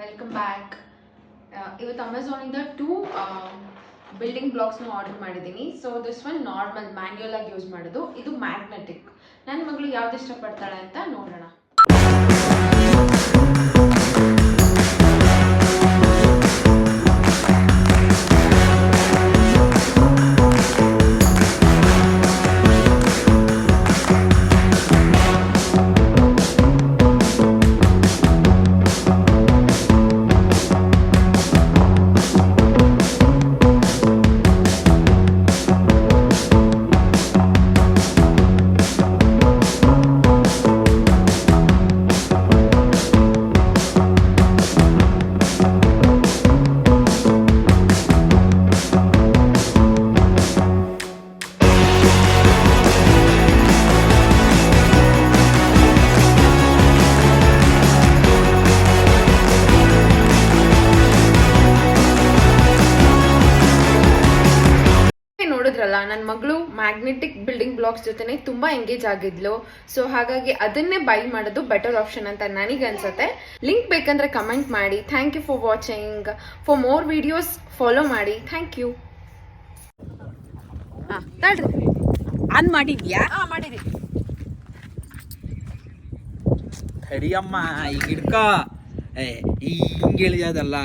Welcome back. ಇವತ್ತು ಅಮೆಝಾನಿಂದ 2 building ಬ್ಲಾಕ್ಸ್ನ order ಮಾಡಿದ್ದೀನಿ. So this one normal manual ಆಗಿ ಯೂಸ್ ಮಾಡೋದು, ಇದು ಮ್ಯಾಗ್ನೆಟಿಕ್. ನನ್ನ ಮಗಳು ಯಾವ್ದು ಇಷ್ಟಪಡ್ತಾಳೆ ಅಂತ ನೋಡೋಣ. ನೋಡಿದ್ರಲ್ಲ, ನನ್ನ ಮಗಳು ಮ್ಯಾಗ್ನೆಟಿಕ್ ಬಿಲ್ಡಿಂಗ್ ಬ್ಲಾಕ್ಸ್ ಜೊತೆನೆ ತುಂಬಾ ಎಂಗೇಜ್ ಆಗಿದ್ಲು. ಸೊ ಹಾಗಾಗಿ ಅದನ್ನೇ ಬೈ ಮಾಡೋದು ಬೆಟರ್ ಆಪ್ಷನ್ ಅಂತ ನನಗೆ ಅನ್ಸುತ್ತೆ. ಲಿಂಕ್ ಬೇಕಂದ್ರೆ ಕಮೆಂಟ್ ಮಾಡಿ. Thank you for watching. For more videos follow ಮಾಡಿ. Thank you. ಆನ್ ಮಾಡಿದ್ಯಾ? ಮಾಡಿದಿ. ಸರಿಯಮ್ಮ, ಈಗ ಹಿಡ್ಕ. ಹಿಂಗೆ ಹೇಳಿದಲ್ಲ.